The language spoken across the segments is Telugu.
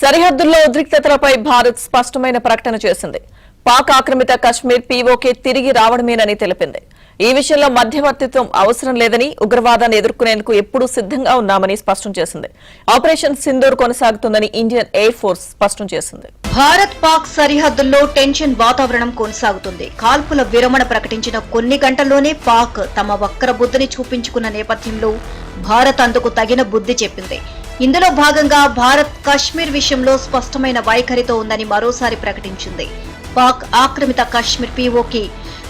సరిహద్దుల్లో ఉద్రిక్తతలపై భారత్ స్పష్టమైన ప్రకటన చేసింది. పాక్ ఆక్రమిత కశ్మీర్ పీఓకే తిరిగి రావడమేనని తెలిపింది. ఈ విషయంలో మధ్యవర్తిత్వం అవసరం లేదని, ఉగ్రవాదాన్ని ఎదుర్కొనేందుకు ఎప్పుడూ సిద్ధంగా ఉన్నామని స్పష్టం చేసింది. ఆపరేషన్ సింధూర్ కొనసాగుతుందని ఇండియన్ ఎయిర్ ఫోర్స్ స్పష్టం చేసింది. భారత్ పాక్ సరిహద్దుల్లో టెన్షన్ వాతావరణం కొనసాగుతుంది. కాల్పుల విరమణ ప్రకటించిన కొన్ని గంటల్లోనే పాక్ తమ వక్ర బుద్ధిని చూపించుకున్న నేపథ్యంలో భారత్ అందుకు తగిన బుద్ధి చెప్పింది. ఇందులో భాగంగా భారత్ కశ్మీర్ విషయంలో స్పష్టమైన వైఖరితో ఉందని మరోసారి ప్రకటించింది. పాక్ ఆక్రమిత కశ్మీర్ పీఓకి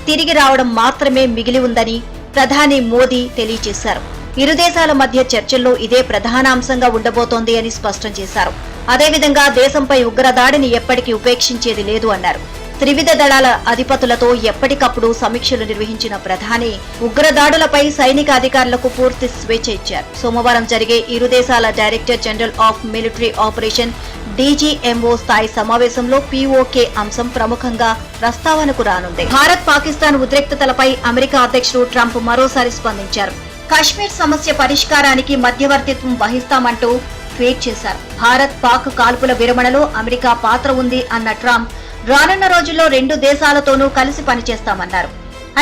తిరిగి రావడం మాత్రమే మిగిలి ఉందని ప్రధాని మోదీ తెలియజేశారు. ఇరు దేశాల మధ్య చర్చల్లో ఇదే ప్రధాన అంశంగా ఉండబోతోంది అని స్పష్టం చేశారు. అదేవిధంగా దేశంపై ఉగ్రదాడిని ఎప్పటికీ ఉపేక్షించేది లేదు అన్నారు. త్రివిధ దళాల అధిపతులతో ఎప్పటికప్పుడు సమీక్షలు నిర్వహించిన ప్రధాని ఉగ్రదాడులపై సైనిక అధికారులకు పూర్తి స్వేచ్ఛ ఇచ్చారు. సోమవారం జరిగే ఇరు దేశాల director general of military operation DGMO స్థాయి సమావేశంలో పీఓకే అంశం ప్రముఖంగా ప్రస్తావనకు రానుంది. భారత్ పాకిస్తాన్ ఉద్రిక్తతలపై అమెరికా అధ్యక్షుడు ట్రంప్ మరోసారి స్పందించారు. కశ్మీర్ సమస్య పరిష్కారానికి మధ్యవర్తిత్వం వహిస్తామంటూ ట్వీట్ చేశారు. భారత్ పాక్ కాల్పుల విరమణలో అమెరికా పాత్ర ఉంది అన్న ట్రంప్ రానున్న రోజుల్లో రెండు దేశాలతోనూ కలిసి పనిచేస్తామన్నారు.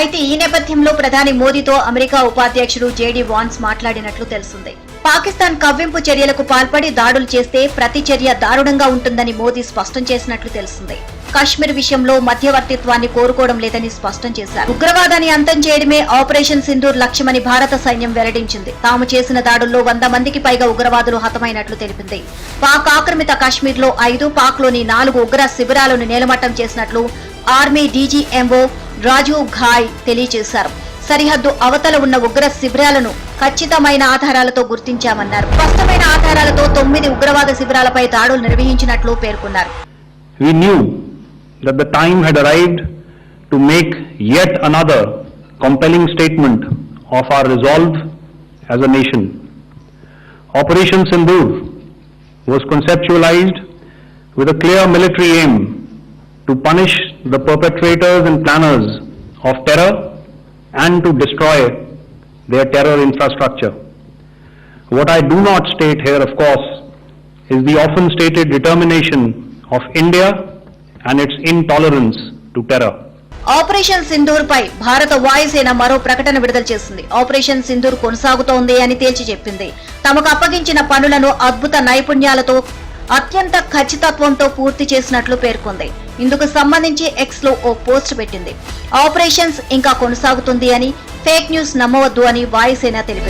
అయితే ఈ నేపథ్యంలో ప్రధాని మోదీతో అమెరికా ఉపాధ్యక్షుడు జేడీ వాన్స్ మాట్లాడినట్లు తెలిసింది. పాకిస్తాన్ కవ్వింపు చర్యలకు పాల్పడి దాడులు చేస్తే ప్రతి చర్య దారుణంగా ఉంటుందని మోదీ స్పష్టం చేసినట్లు తెలిసింది. కశ్మీర్ విషయంలో మధ్యవర్తిత్వాన్ని కోరుకోవడం లేదని స్పష్టం చేశారు. ఉగ్రవాదాన్ని అంతం చేయడమే ఆపరేషన్ సింధూర్ లక్ష్యమని భారత సైన్యం వెల్లడించింది. తాము చేసిన దాడుల్లో 100 మందికి పైగా ఉగ్రవాదులు హతమైనట్లు తెలిపింది. పాక్ ఆక్రమిత కశ్మీర్ లో 5, పాక్ లోని 4 ఉగ్ర శిబిరాలను నేలమట్టం చేసినట్లు ఆర్మీ డీజీఎంఓ రాజీవ్ ఘాయ్ తెలియజేశారు. సరిహద్దు అవతల ఉన్న ఉగ్ర శిబిరాలను ఖచ్చితమైన ఆధారాలతో గుర్తించామన్నారు. స్పష్టమైన ఆధారాలతో 9 ఉగ్రవాద శిబిరాలపై దాడులు నిర్వహించినట్లు పేర్కొన్నారు. We knew that the time had arrived to make yet another compelling statement of our resolve as a nation. Operation Sindoor was conceptualized with a clear military aim to punish the perpetrators and planners of terror and to destroy their terror infrastructure. What I do not state here, of course, is the often stated determination of India and its intolerance to terror. Operation Sindoor పై భారత వాయుసేన మరో ప్రకటన విడుదల చేసింది. ఆపరేషన్ సింధూర్ కొనసాగుతోంది అని తేల్చి చెప్పింది. తమకు అప్పగించిన పనులను అద్భుత నైపుణ్యాలతో అత్యంత ఖచ్చితత్వంతో పూర్తి చేసినట్లు పేర్కొంది. ఇందుకు సంబంధించి ఎక్స్ లో ఓ పోస్ట్ పెట్టింది. ఆపరేషన్స్ ఇంకా కొనసాగుతుంది అని, ఫేక్ న్యూస్ నమ్మవద్దు అని వాయుసేన తెలిపింది.